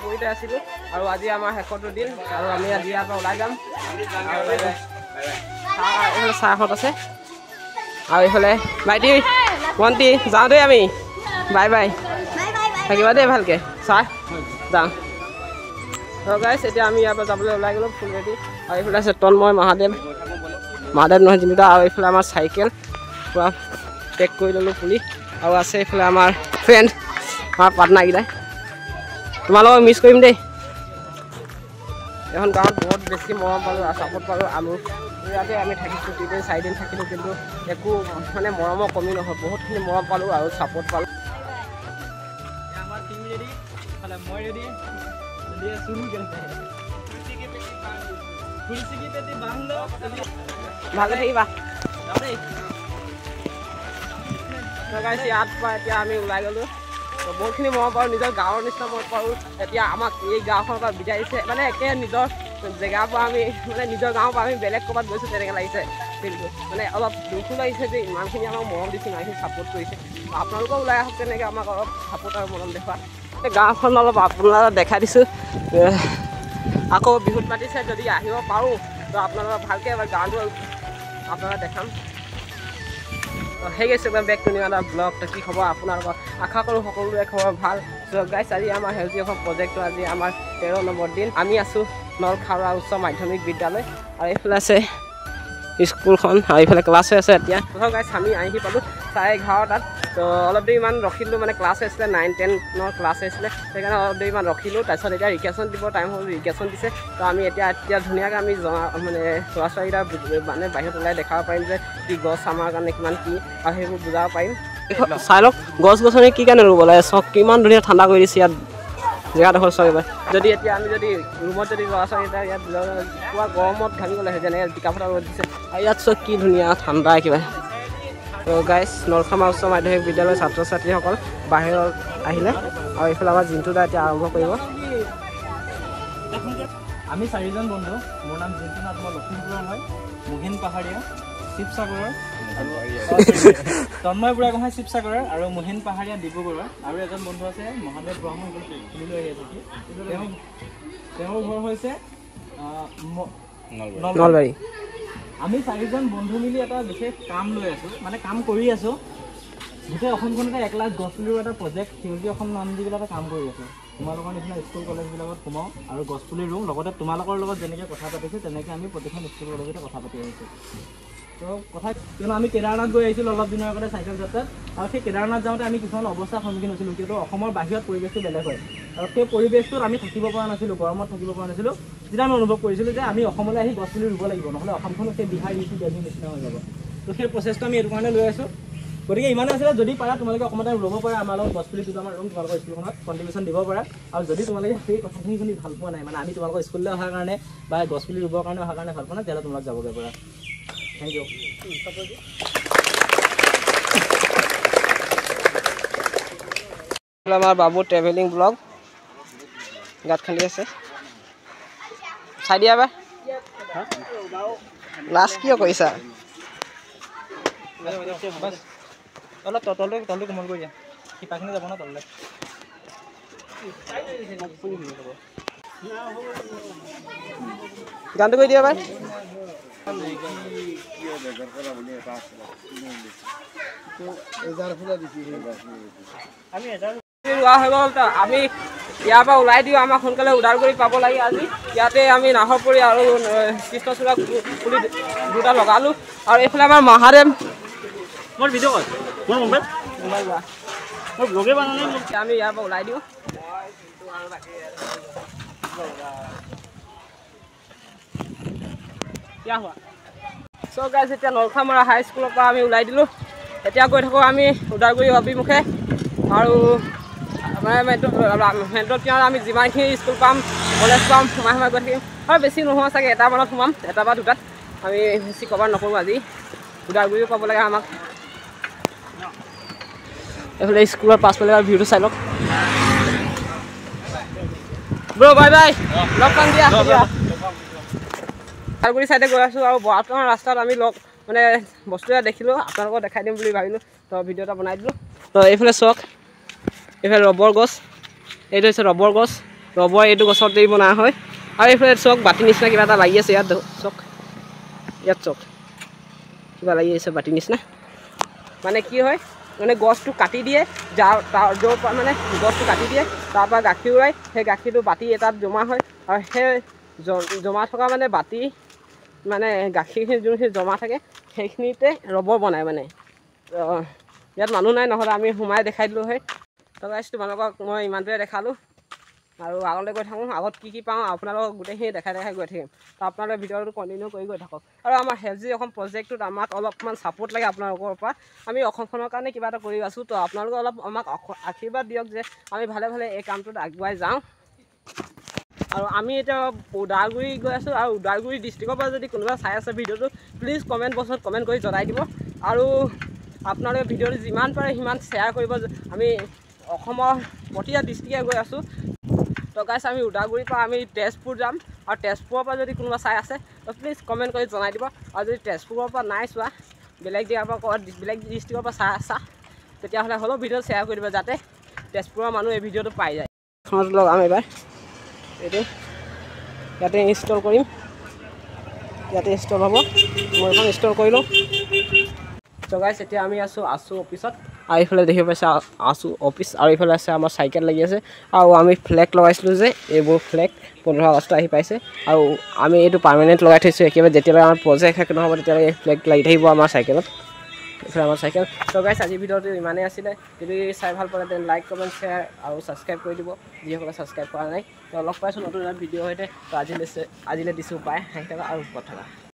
পুৰীতে আছিলোঁ আৰু আজি আমাৰ শেষৰটো দিন আৰু আমি আজি ইয়াৰ পৰা ওলাই যাম এইফালে চাহত আছে আৰু এইফালে ভাইটি ভণ্টি যাওঁ দেই আমি বাই বাই থাকিবা দেই ভালকৈ চাহ যাওঁ গাইছ এতিয়া আমি ইয়াৰ পৰা যাবলৈ ওলাই গ'লোঁ ফুলৰেডি আৰু এইফালে আছে তন্ময় মহাদেৱ নহয় জিমিতা আৰু এইফালে আমাৰ চাইকেল পূৰা পেক কৰি ল'লোঁ পুলি আৰু আছে এইফালে আমাৰ ফ্ৰেণ্ড আমাৰ পাৰ্টনাৰকেইটাই তোমালোকক মিছ কৰিম দেই এখন গাঁৱত বহুত বেছি মৰম পালোঁ আৰু ছাপোৰ্ট পালোঁ আৰু ইয়াতে আমি থাকিছোঁ 3 দিন 4 দিন থাকিলোঁ কিন্তু একো মানে মৰমৰ কমি নহয় বহুতখিনি মৰম পালোঁ আৰু ছাপোৰ্ট পালোঁ আমাৰ টিম ৰেডি ইফালে মই ৰেডি ভালকৈ থাকিবা ইয়াত পৰা এতিয়া আমি ওলাই গ'লোঁ বহুতখিনি মৰম পাৰোঁ নিজৰ গাঁৱৰ নিচিনা মৰম পাৰোঁ এতিয়া আমাক এই গাঁওখনৰ পৰা বিদায় দিছে মানে একে নিজৰ জেগাৰ পৰা আমি মানে নিজৰ গাঁৱৰ পৰা আমি বেলেগ ক'ৰবাত গৈছোঁ তেনেকৈ লাগিছে কিন্তু মানে অলপ দুখো লাগিছে যে ইমানখিনি আমাক মৰম দিছে ইমানখিনি ছাপোৰ্ট কৰিছে আপোনালোকেও ওলাই আহক তেনেকৈ আমাক অলপ ছাপোৰ্ট আৰু মৰম দেখুৱা গাঁওখন অলপ আপোনালোকক দেখাই দিছোঁ আকৌ বিহুত পাতিছে যদি আহিব পাৰোঁ তো আপোনালোকক ভালকৈ এবাৰ গাঁৱটো আপোনালোকক দেখাম সেই গৈছে বেক টু নিউ এটা ব্লগ তো কি খবৰ আপোনালোকৰ আশা কৰোঁ সকলোৰে খবৰ ভাল গাইছ আজি আমাৰ সেউজীয়া অসম প্ৰজেক্টৰ আজি আমাৰ 13 নম্বৰ দিন আমি আছোঁ নলখাওৰা উচ্চ মাধ্যমিক বিদ্যালয় আৰু এইফালে আছে স্কুলখন আৰু এইফালে ক্লাছ হৈ আছে এতিয়া গাইছ আমি আহি পালোঁ 11:30 তো অলপ দেৰি ইমান ৰখিলোঁ মানে ক্লাছ হৈছিলে 9-10ৰ ক্লাছ হৈছিলে সেইকাৰণে অলপ দেৰি ইমান ৰখিলোঁ তাৰপিছত এতিয়া ৰিকেশ্যন দিব টাইম হ'ল ৰিকেশ্যন দিছে তো আমি এতিয়া ধুনীয়াকৈ আমি মানে ল'ৰা ছোৱালীকেইটা মানে বাহিৰত ওলাই দেখাব পাৰিম যে কি গছ আমাৰ কাৰণে কিমান কি আৰু সেইবোৰ বুজাব পাৰিম চাই লওক গছ গছনি কি কাৰণে ৰুব লাগে চক কিমান ধুনীয়া ঠাণ্ডা কৰি দিছে ইয়াত জেগাডোখৰ চলিব যদি এতিয়া আমি যদি ৰুমত যদি ল'ৰা ছোৱালীকেইটা ইয়াত পুৰা গৰমত ঘামি গ'লে যেনেকৈ টিকাফটা ৰ'দ দিছে আৰু ইয়াত চব কি ধুনীয়া ঠাণ্ডা কিবা তো গাইছ নলখামা উচ্চ মাধ্যমিক বিদ্যালয়ৰ ছাত্ৰ ছাত্ৰীসকল বাহিৰত আহিলে আৰু এইফালে আমাৰ জিন্তু দা এতিয়া আৰম্ভ কৰিব আমি 4জন বন্ধু মোৰ নাম জিন্তু নাথ মই লখিমপুৰৰ হয় মুহিন পাহাৰীয়া শিৱসাগৰৰ তন্ময় বুঢ়াগোহাঁই শিৱসাগৰৰ আৰু মুহিন পাহাৰীয়া ডিব্ৰুগড়ৰ আৰু এজন বন্ধু আছে মহাদেৱ ব্ৰহ্ম লৈ আহি আছে তেওঁৰ ঘৰ হৈছে নলবাৰী আমি 4জন বন্ধু মিলি এটা বিশেষ কাম লৈ আছোঁ মানে কাম কৰি আছোঁ গোটেই অসমখনতে 1 লাখ গছ পুলিৰ এটা প্ৰজেক্ট সেউজীয়া অসম নাম দি পেলাই এটা কাম কৰি আছোঁ তোমালোকৰ নিচিনা স্কুল কলেজবিলাকত সোমাওঁ আৰু গছ পুলি ৰুওঁ লগতে তোমালোকৰ লগত যেনেকৈ কথা পাতিছোঁ তেনেকৈ আমি প্ৰতিখন স্কুল কলেজতে কথা পাতি আহিছোঁ তো কথা কিয়নো আমি কেদাৰনাথ গৈ আহিছিলোঁ অলপ দিনৰ আগতে চাইকেল যাত্ৰাত আৰু সেই কেদাৰনাথ যাওঁতে আমি কিছুমান অৱস্থাৰ সন্মুখীন হৈছিলোঁ কিন্তু অসমৰ বাহিৰত পৰিৱেশটো বেলেগ হয় আৰু সেই পৰিৱেশটোত আমি থাকিব পৰা নাছিলোঁ গৰমত থাকিব পৰা নাছিলোঁ যেতিয়া আমি অনুভৱ কৰিছিলোঁ যে আমি অসমলৈ আহি গছ পুলি ৰুব লাগিব নহ'লে অসমখনো সেই বিহাৰ ইউপি দিল্লীৰ নিচিনা হৈ যাব তো সেই প্ৰচেছটো আমি এইটো কাৰণে লৈ আছোঁ গতিকে ইমানে আছিলে যদি পাৰা তোমালোকে অসমতে ৰুব পাৰা আমাৰ লগত গছ পুলি দুটা আমাৰ ৰুম তোমালোকৰ স্কুলখনত কণ্ট্ৰিবিউশ্যন দিব পাৰা আৰু যদি তোমালোকে সেই কথাখিনি শুনি ভাল পোৱা নাই মানে আমি তোমালোকৰ স্কুললৈ অহাৰ কাৰণে বা গছ পুলি ৰুবৰ কাৰণে অহাৰ কাৰণে ভাল পোৱা নাই তেতিয়াহ'লে তোমালোক যাবগৈ পাৰা থেংক ইউ আমাৰ বাবু ট্ৰেভেলিং ব্লগ গাঁত খান্দি আছে চাই দিয়া বা লাষ্ট কিয় কৰিছা অলপ তলটো কোমল কৰি দিয়া শিপাখিনি যাব ন তললৈ গানটো কৰি দিয়া বাই আমি ইয়াৰ পৰা ওলাই দিওঁ আমাক সোনকালে ওদালগুৰি পাব লাগে আজি ইয়াতে আমি নাহৰপুৰী আৰু কৃষ্ণচূড়া পুলি দুটা লগালোঁ আৰু এইফালে আমাৰ মহাদেৱ মোৰ ভিডিঅ' কল মোৰ মোবাইল মোৰ ব্লগে বনালে আমি ইয়াৰ পৰা ওলাই দিওঁ চ' গাইছ এতিয়া নলখামৰা হাইস্কুলৰ পৰা আমি ওলাই দিলোঁ এতিয়া গৈ থাকোঁ আমি ওদালগুৰি অভিমুখে আৰু মেট্ৰত আমি যিমানখিনি স্কুল পাম কলেজ পাম সোমাই গৈ থাকিম আৰু বেছি নোহোৱা চাগে 1টামানত সোমাম 1টা বা 2টাত আমি বেছি কভাৰ নকৰোঁ আজি ওদালগুৰিও পাব লাগে আমাক এইফালে স্কুলৰ পাছফালে ভিউটো চাই লওক ব্ৰ বাই বাই লগ পাম দিয়া ওদালগুৰি চাইডে গৈ আছোঁ আৰু বৰ্তমান ৰাস্তাত আমি লগ মানে বস্তু এটা দেখিলোঁ আপোনালোকক দেখাই দিম বুলি ভাবিলোঁ তো ভিডিঅ' এটা বনাই দিলোঁ তো এইফালে চাওক এইফালে ৰবৰ গছ এইটো হৈছে ৰবৰ গছ ৰবৰ এইটো গছতেই বনোৱা হয়। আৰু এইফালে চাওক বাতি নিচিনা কিবা এটা লাগি আছে ইয়াত চাওক, ইয়াত চাওক কিবা লাগি আছে বাতি নিচিনা। মানে কি হয়, মানে গছটো কাটি দিয়ে, য'ৰ পৰা মানে গছটো কাটি দিয়ে, তাৰপৰা গাখীৰ ওলাই, সেই গাখীৰটো বাতি এটাত জমা হয়। আৰু সেই জমা থকা মানে বাতি মানে গাখীৰখিনি যোনখিনি জমা থাকে সেইখিনিতে ৰবৰ বনায় মানে। ইয়াত মানুহ নাই, নহ'লে আমি সোমাই দেখাই দিলোঁ হয়। তো গাইছ তোমালোকক মই ইমানটোৱে দেখালোঁ, আৰু আগলৈ গৈ থাকোঁ। আগত কি পাওঁ আপোনালোকক গোটেইখিনি দেখাই গৈ থাকিম। তো আপোনালোকে ভিডিঅ'টো কণ্টিনিউ কৰি গৈ থাকক। আৰু আমাৰ হেল্থি অসম প্ৰজেক্টটোত আমাক অলপমান ছাপোৰ্ট লাগে আপোনালোকৰ পৰা। আমি অসমখনৰ কাৰণে কিবা এটা কৰি আছোঁ। তো আপোনালোকে অলপ আমাক আশীৰ্বাদ দিয়ক যে আমি ভালে ভালে এই কামটোত আগুৱাই যাওঁ। আৰু আমি এতিয়া ওদালগুৰি গৈ আছোঁ, আৰু ওদালগুৰি ডিষ্ট্ৰিক্টৰ পৰা যদি কোনোবা চাই আছে ভিডিঅ'টো, প্লিজ কমেণ্ট বক্সত কমেণ্ট কৰি জনাই দিব। আৰু আপোনালোকে ভিডিঅ'টো যিমান পাৰে সিমান শ্বেয়াৰ কৰিব। আমি অসমৰ প্ৰতিটো ডিষ্ট্ৰিক্টে গৈ আছোঁ। তো গাইছ আমি ওদালগুৰিৰ পৰা আমি তেজপুৰ যাম, আৰু তেজপুৰৰ পৰা যদি কোনোবা চাই আছে তো প্লিজ কমেণ্ট কৰি জনাই দিব। আৰু যদি তেজপুৰৰ পৰা নাই চোৱা, বেলেগ জেগাৰ পৰা ক'ৰবাত বেলেগ ডিষ্ট্ৰিক্টৰ পৰা চাই আছা, তেতিয়াহ'লে হ'লেও ভিডিঅ'টো শ্বেয়াৰ কৰি দিব, যাতে তেজপুৰৰ মানুহ এই ভিডিঅ'টো পাই যায়। খনত লগাম এইবাৰ এইটো, ইয়াতে ইনষ্টল কৰিম, ইয়াতে ইনষ্টল হ'ব। মই এখন ইনষ্টল কৰিলোঁ। তো গাইছ এতিয়া আমি আছোঁ অফিচত, আৰু এইফালে দেখিব পাইছে আছোঁ অফিচ, আৰু এইফালে আছে আমাৰ চাইকেল লাগি আছে। আৰু আমি ফ্লেগ লগাইছিলোঁ যে, এইবোৰ ফ্লেগ 15 আগষ্ট আহি পাইছে, আৰু আমি এইটো পাৰ্মানেণ্ট লগাই থৈছোঁ। একেবাৰে যেতিয়ালৈকে আমাৰ প্ৰজেক্ট শেষ নহ'ব তেতিয়ালৈকে এই ফ্লেগ লাগি থাকিব আমাৰ চাইকেলত। এইফালে আমাৰ চাইকেল। তো গাইছ আজিৰ ভিডিঅ'টো ইমানেই আছিলে। যদি চাই ভাল পালে তেন্তে লাইক, কমেণ্ট, শ্বেয়াৰ আৰু ছাবস্ক্ৰাইব কৰি দিব, যিসকলে ছাবস্ক্ৰাইব কৰা নাই। তো লগ পাইছোঁ নতুন এটা ভিডিঅ' সৈতে। তো আজিলৈ দিছোঁ বাই, হাঁহি থকা আৰু সুখত থকা।